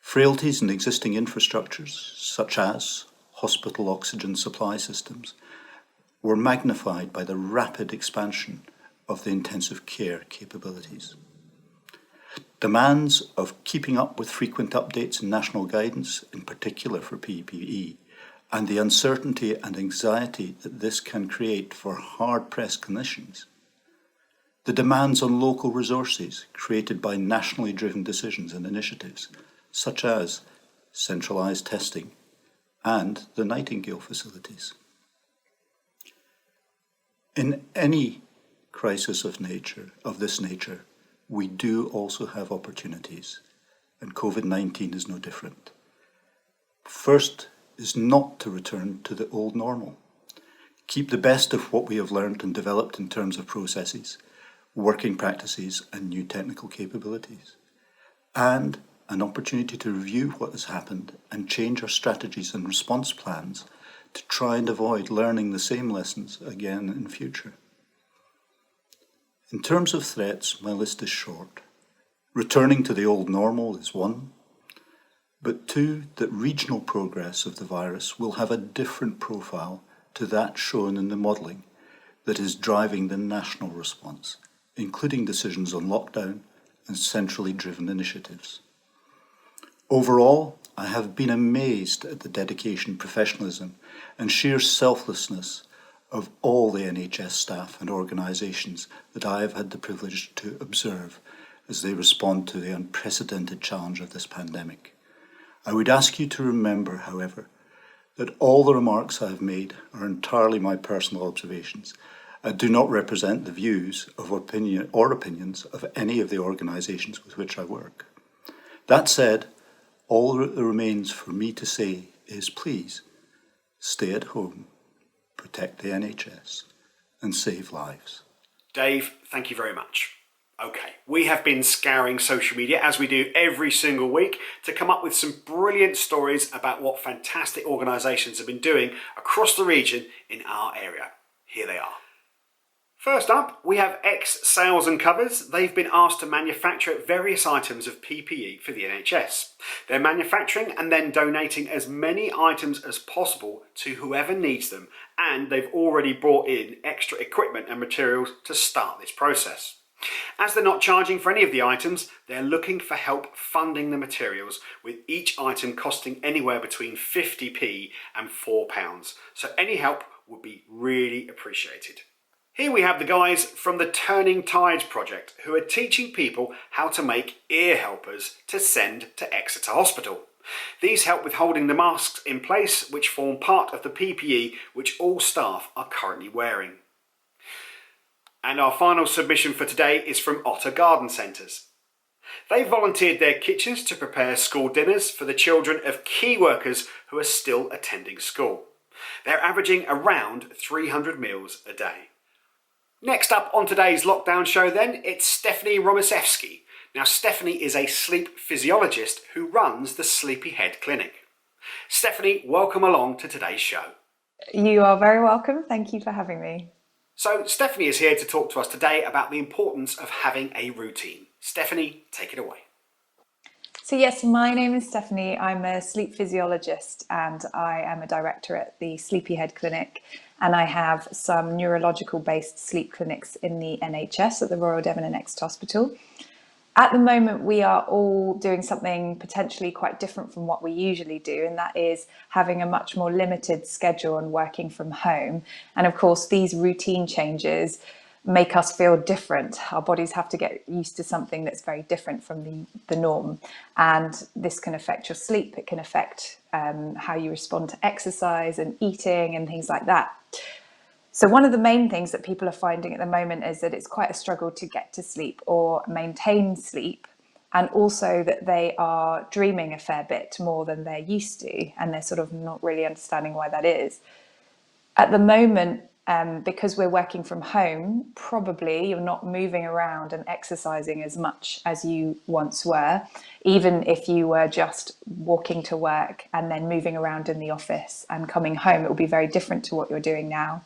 Frailties in existing infrastructures, such as hospital oxygen supply systems, were magnified by the rapid expansion of the intensive care capabilities. Demands of keeping up with frequent updates in national guidance, in particular for PPE, and the uncertainty and anxiety that this can create for hard-pressed clinicians. The demands on local resources created by nationally driven decisions and initiatives, such as centralised testing and the Nightingale facilities. In any crisis of this nature, we do also have opportunities, and COVID-19 is no different. First is not to return to the old normal. Keep the best of what we have learned and developed in terms of processes, working practices and new technical capabilities. And an opportunity to review what has happened and change our strategies and response plans to try and avoid learning the same lessons again in future. In terms of threats, my list is short. Returning to the old normal is one, but two, that regional progress of the virus will have a different profile to that shown in the modelling that is driving the national response, including decisions on lockdown and centrally driven initiatives. Overall, I have been amazed at the dedication, professionalism and sheer selflessness of all the NHS staff and organisations that I have had the privilege to observe as they respond to the unprecedented challenge of this pandemic. I would ask you to remember, however, that all the remarks I have made are entirely my personal observations and do not represent the views of opinions of any of the organisations with which I work. That said, all that remains for me to say is please stay at home, protect the NHS and save lives. Dave, thank you very much. Okay, we have been scouring social media, as we do every single week, to come up with some brilliant stories about what fantastic organisations have been doing across the region in our area. Here they are. First up, we have X Sales and Covers. They've been asked to manufacture various items of PPE for the NHS. They're manufacturing and then donating as many items as possible to whoever needs them, and they've already brought in extra equipment and materials to start this process. As they're not charging for any of the items, they're looking for help funding the materials, with each item costing anywhere between 50p and £4. So any help would be really appreciated. Here we have the guys from the Turning Tides project, who are teaching people how to make ear helpers to send to Exeter Hospital. These help with holding the masks in place, which form part of the PPE which all staff are currently wearing. And our final submission for today is from Otter Garden Centres. They volunteered their kitchens to prepare school dinners for the children of key workers who are still attending school. They're averaging around 300 meals a day. Next up on today's lockdown show then, it's Stephanie Romasevsky. Now Stephanie is a sleep physiologist who runs the Sleepyhead Clinic. Stephanie, welcome along to today's show. You are very welcome. Thank you for having me. So Stephanie is here to talk to us today about the importance of having a routine. Stephanie, take it away. So yes, my name is Stephanie. I'm a sleep physiologist and I am a director at the Sleepyhead Clinic, and I have some neurological based sleep clinics in the NHS at the Royal Devon and Exeter Hospital. At the moment, we are all doing something potentially quite different from what we usually do, and that is having a much more limited schedule and working from home. And of course, these routine changes make us feel different. Our bodies have to get used to something that's very different from the norm. And this can affect your sleep. It can affect how you respond to exercise and eating and things like that. So one of the main things that people are finding at the moment is that it's quite a struggle to get to sleep or maintain sleep, and also that they are dreaming a fair bit more than they're used to, and they're sort of not really understanding why that is. At the moment, because we're working from home, probably you're not moving around and exercising as much as you once were, even if you were just walking to work and then moving around in the office and coming home. It will be very different to what you're doing now.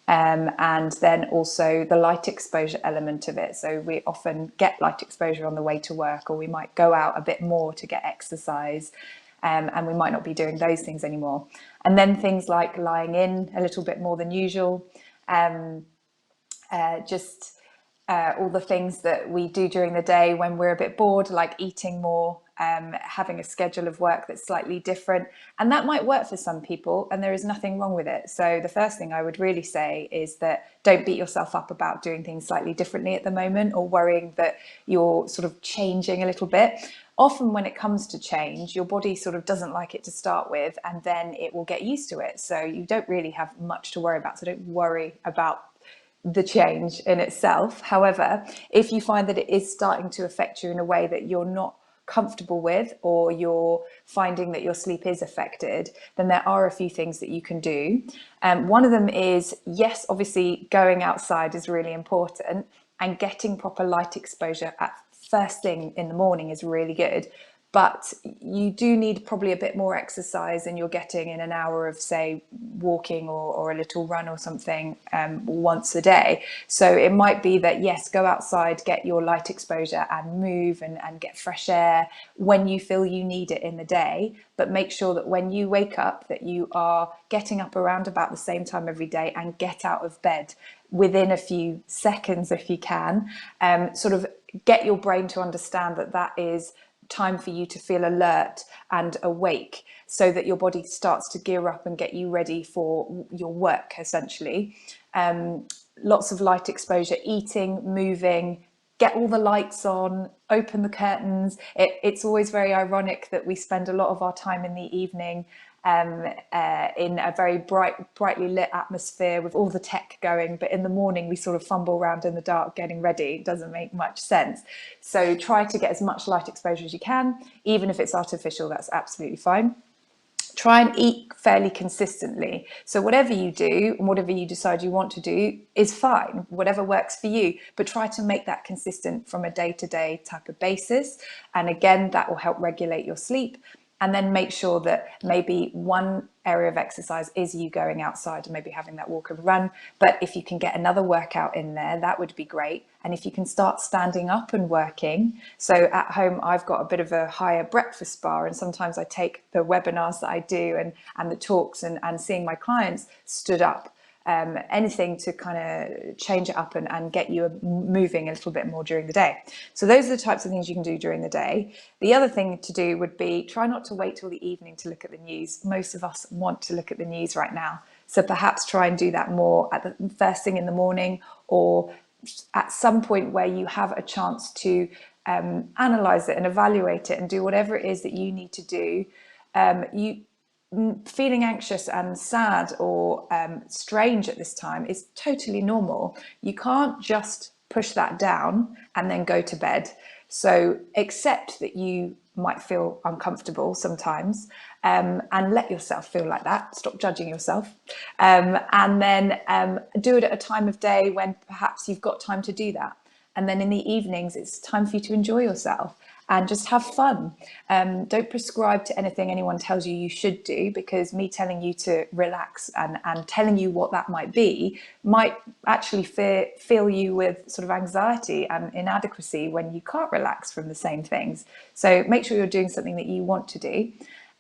And then also the light exposure element of it. So we often get light exposure on the way to work, or we might go out a bit more to get exercise, and we might not be doing those things anymore. And then things like lying in a little bit more than usual, all the things that we do during the day when we're a bit bored, like eating more, having a schedule of work that's slightly different. And that might work for some people, and there is nothing wrong with it. So the first thing I would really say is that don't beat yourself up about doing things slightly differently at the moment, or worrying that you're sort of changing a little bit. Often when it comes to change, your body sort of doesn't like it to start with, and then it will get used to it. So you don't really have much to worry about. So don't worry about the change in itself. However, if you find that it is starting to affect you in a way that you're not comfortable with, or you're finding that your sleep is affected, then there are a few things that you can do. One of them is, yes, obviously going outside is really important, and getting proper light exposure at first thing in the morning is really good. But you do need probably a bit more exercise than you're getting in an hour of, say, walking or a little run or something once a day. So it might be that, yes, go outside, get your light exposure and move and get fresh air when you feel you need it in the day. But make sure that when you wake up, that you are getting up around about the same time every day, and get out of bed within a few seconds if you can. Sort of get your brain to understand that that is time for you to feel alert and awake, so that your body starts to gear up and get you ready for your work, essentially. Lots of light exposure, eating, moving, get all the lights on, open the curtains. It's always very ironic that we spend a lot of our time in the evening in a very brightly lit atmosphere with all the tech going, but in the morning we sort of fumble around in the dark getting ready. It doesn't make much sense. So try to get as much light exposure as you can, even if it's artificial, that's absolutely fine. try and eat fairly consistently. So whatever you do and whatever you decide you want to do is fine, whatever works for you, but try to make that consistent from a day-to-day type of basis. And again, that will help regulate your sleep. And then make sure that maybe one area of exercise is you going outside and maybe having that walk and run. But if you can get another workout in there, that would be great. And if you can start standing up and working. So at home, I've got a bit of a higher breakfast bar, and sometimes I take the webinars that I do and the talks and seeing my clients stood up. Anything to kind of change it up and get you moving a little bit more during the day. So those are the types of things you can do during the day. The other thing to do would be try not to wait till the evening to look at the news. Most of us want to look at the news right now. So perhaps try and do that more at the first thing in the morning, or at some point where you have a chance to analyze it and evaluate it and do whatever it is that you need to do. Feeling anxious and sad or strange at this time is totally normal. You can't just push that down and then go to bed. So accept that you might feel uncomfortable sometimes, and let yourself feel like that. Stop judging yourself, and then do it at a time of day when perhaps you've got time to do that. And then in the evenings, it's time for you to enjoy yourself and just have fun. Don't prescribe to anything anyone tells you should do, because me telling you to relax and telling you what that might be might actually fill you with sort of anxiety and inadequacy when you can't relax from the same things. So make sure you're doing something that you want to do.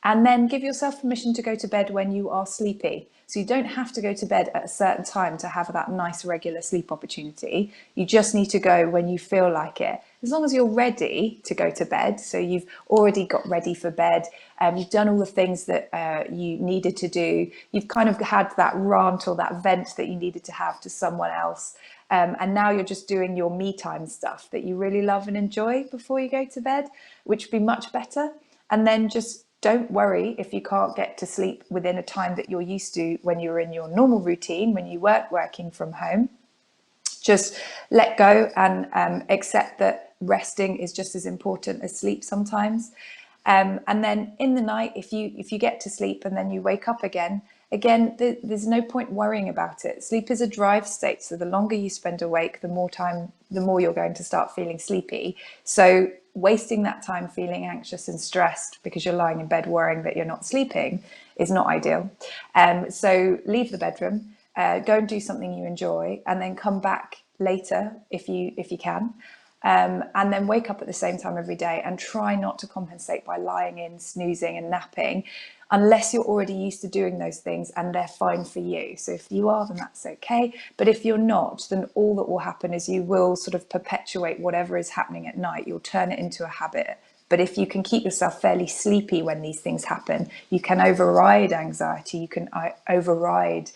And then give yourself permission to go to bed when you are sleepy. So you don't have to go to bed at a certain time to have that nice regular sleep opportunity. You just need to go when you feel like it. As long as you're ready to go to bed, so you've already got ready for bed, you've done all the things that you needed to do, you've kind of had that rant or that vent that you needed to have to someone else, and now you're just doing your me time stuff that you really love and enjoy before you go to bed, which would be much better. And then just don't worry if you can't get to sleep within a time that you're used to when you're in your normal routine, when you weren't working from home. Just let go and accept that resting is just as important as sleep sometimes. And then in the night, if you get to sleep and then you wake up again, there's no point worrying about it. Sleep is a drive state, so the longer you spend awake, the more you're going to start feeling sleepy. So wasting that time feeling anxious and stressed because you're lying in bed worrying that you're not sleeping is not ideal. So leave the bedroom, go and do something you enjoy, and then come back later if you can. And then wake up at the same time every day, and try not to compensate by lying in, snoozing and napping, unless you're already used to doing those things and they're fine for you. So if you are, then that's okay. But if you're not, then all that will happen is you will sort of perpetuate whatever is happening at night. You'll turn it into a habit. But if you can keep yourself fairly sleepy when these things happen, you can override anxiety, you can override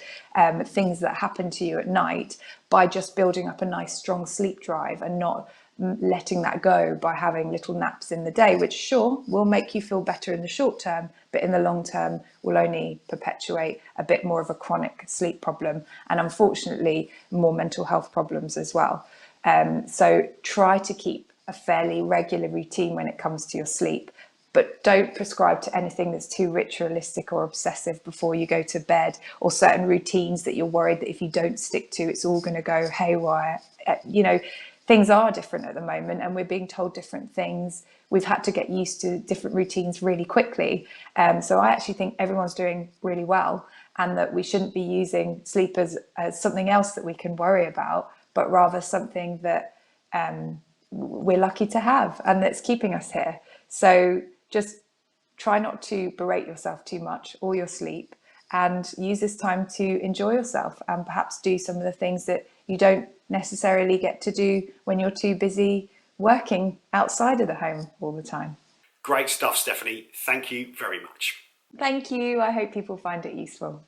things that happen to you at night by just building up a nice strong sleep drive and not letting that go by having little naps in the day, which sure will make you feel better in the short term, but in the long term will only perpetuate a bit more of a chronic sleep problem, and unfortunately more mental health problems as well. So try to keep a fairly regular routine when it comes to your sleep, but don't prescribe to anything that's too ritualistic or obsessive before you go to bed, or certain routines that you're worried that if you don't stick to, it's all going to go haywire. Things are different at the moment, and we're being told different things. We've had to get used to different routines really quickly. So I actually think everyone's doing really well, and that we shouldn't be using sleep as something else that we can worry about, but rather something that we're lucky to have and that's keeping us here. So just try not to berate yourself too much or your sleep, and use this time to enjoy yourself and perhaps do some of the things that you don't necessarily get to do when you're too busy working outside of the home all the time. Great stuff, Stephanie. Thank you very much. Thank you. I hope people find it useful.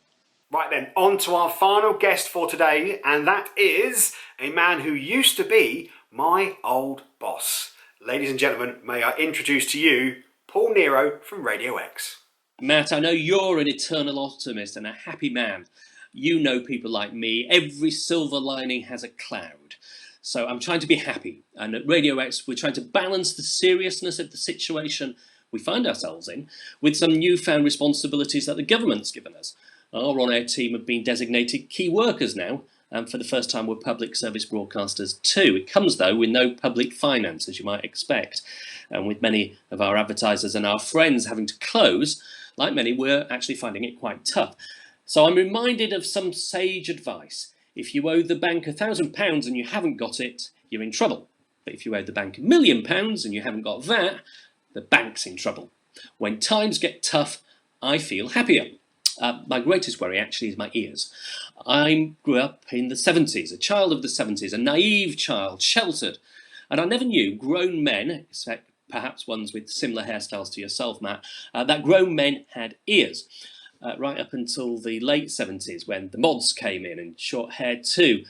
Right then, on to our final guest for today, and that is a man who used to be my old boss. Ladies and gentlemen, may I introduce to you Paul Nero from Radio X. Matt, I know you're an eternal optimist and a happy man. You know people like me. Every silver lining has a cloud. So I'm trying to be happy. And at Radio X, we're trying to balance the seriousness of the situation we find ourselves in, with some newfound responsibilities that the government's given us. Our on-air team have been designated key workers now, and for the first time we're public service broadcasters too. It comes, though, with no public finance, as you might expect. And with many of our advertisers and our friends having to close, like many, we're actually finding it quite tough. So I'm reminded of some sage advice. If you owe the bank £1,000 and you haven't got it, you're in trouble. But if you owe the bank £1 million and you haven't got that, the bank's in trouble. When times get tough, I feel happier. My greatest worry actually is my ears. I grew up in the 70s, a child of the 70s, a naive child, sheltered. And I never knew grown men, except perhaps ones with similar hairstyles to yourself, Matt, that grown men had ears. Right up until the late 70s when the mods came in and short hair too.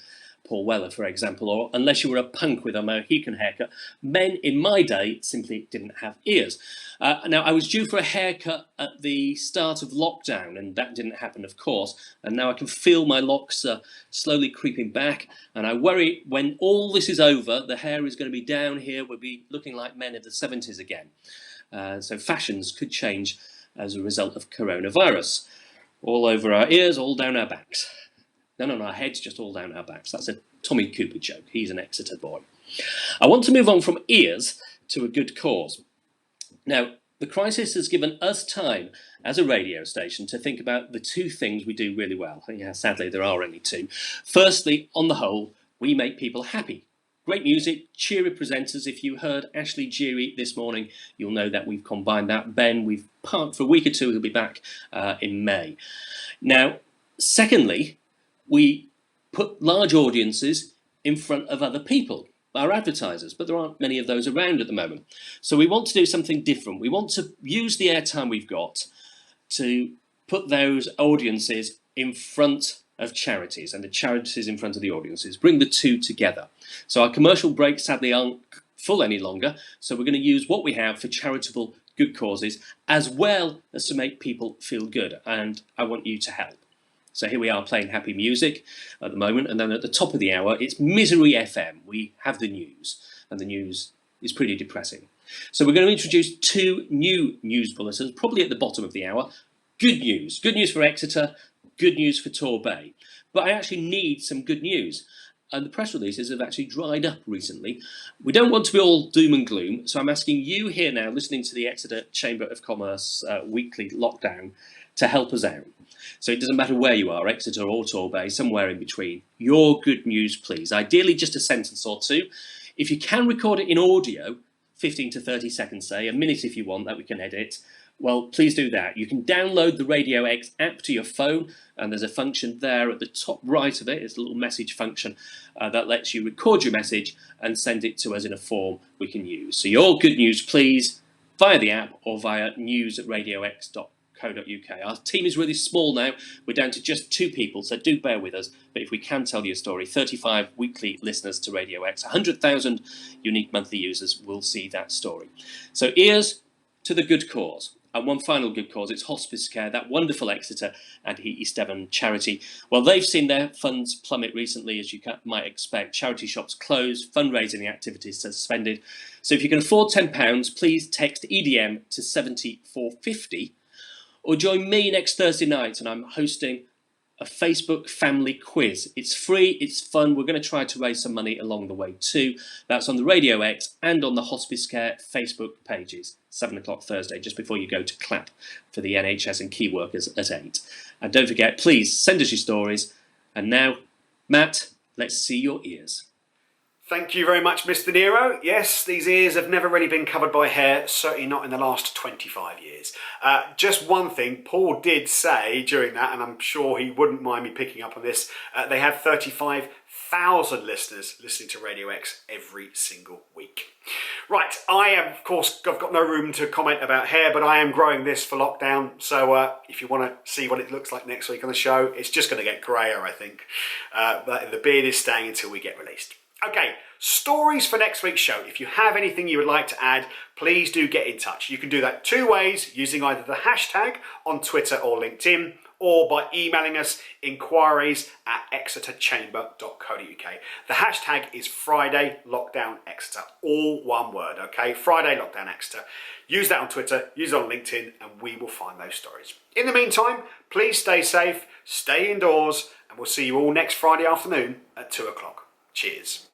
Paul Weller, for example, or unless you were a punk with a Mohican haircut, men in my day simply didn't have ears. Now, I was due for a haircut at the start of lockdown, and that didn't happen, of course, and now I can feel my locks slowly creeping back, and I worry when all this is over, the hair is going to be down here, we'll be looking like men of the 70s again. So fashions could change as a result of coronavirus. All over our ears, all down our backs. No, not our heads, just all down our backs. That's a Tommy Cooper joke. He's an Exeter boy. I want to move on from ears to a good cause. Now, the crisis has given us time as a radio station to think about the two things we do really well. Yeah, sadly, there are only two. Firstly, on the whole, we make people happy. Great music, cheery presenters. If you heard Ashley Geary this morning, you'll know that we've combined that. Ben, we've parked for a week or two. He'll be back in May. Now, secondly, we put large audiences in front of other people, our advertisers, but there aren't many of those around at the moment. So we want to do something different. We want to use the airtime we've got to put those audiences in front of charities and the charities in front of the audiences, bring the two together. So our commercial breaks sadly aren't full any longer, so we're going to use what we have for charitable good causes as well as to make people feel good, and I want you to help. So here we are playing happy music at the moment, and then at the top of the hour, it's Misery FM. We have the news, and the news is pretty depressing. So we're going to introduce two new news bulletins, probably at the bottom of the hour. Good news for Exeter, good news for Torbay. But I actually need some good news. And the press releases have actually dried up recently. We don't want to be all doom and gloom, so I'm asking you here now, listening to the Exeter Chamber of Commerce weekly lockdown, to help us out. So it doesn't matter where you are, Exeter or Torbay, somewhere in between. Your good news, please. Ideally, just a sentence or two. If you can record it in audio, 15 to 30 seconds, say, a minute if you want, that we can edit, well, please do that. You can download the Radio X app to your phone, and there's a function there at the top right of it. It's a little message function that lets you record your message and send it to us in a form we can use. So your good news, please, via the app or via news@radiox.co.uk. Our team is really small now. We're down to just 2 people, so do bear with us. But if we can tell you a story, 35 weekly listeners to Radio X, 100,000 unique monthly users will see that story. So ears to the good cause. And one final good cause, it's Hospice Care, that wonderful Exeter and East Devon charity. Well, they've seen their funds plummet recently, as you might expect. Charity shops closed, fundraising activities suspended. So if you can afford £10, please text EDM to 70450, or join me next Thursday night, and I'm hosting a Facebook family quiz. It's free, it's fun. We're going to try to raise some money along the way too. That's on the Radio X and on the Hospice Care Facebook pages. 7 o'clock Thursday, just before you go to clap for the NHS and key workers at 8. And don't forget, please send us your stories. And now, Matt, let's see your ears. Thank you very much, Mr. Nero. Yes, these ears have never really been covered by hair, certainly not in the last 25 years. Just one thing, Paul did say during that, and I'm sure he wouldn't mind me picking up on this, they have 35,000 listeners listening to Radio X every single week. Right, I am, of course, I've got no room to comment about hair, but I am growing this for lockdown, so if you want to see what it looks like next week on the show, it's just going to get greyer, I think. But the beard is staying until we get released. Okay, stories for next week's show. If you have anything you would like to add, please do get in touch. You can do that 2 ways, using either the hashtag on Twitter or LinkedIn, or by emailing us inquiries@exeterchamber.co.uk. The hashtag is Friday Lockdown Exeter, all one word, okay? Friday Lockdown Exeter. Use that on Twitter, use it on LinkedIn, and we will find those stories. In the meantime, please stay safe, stay indoors, and we'll see you all next Friday afternoon at 2 o'clock. Cheers.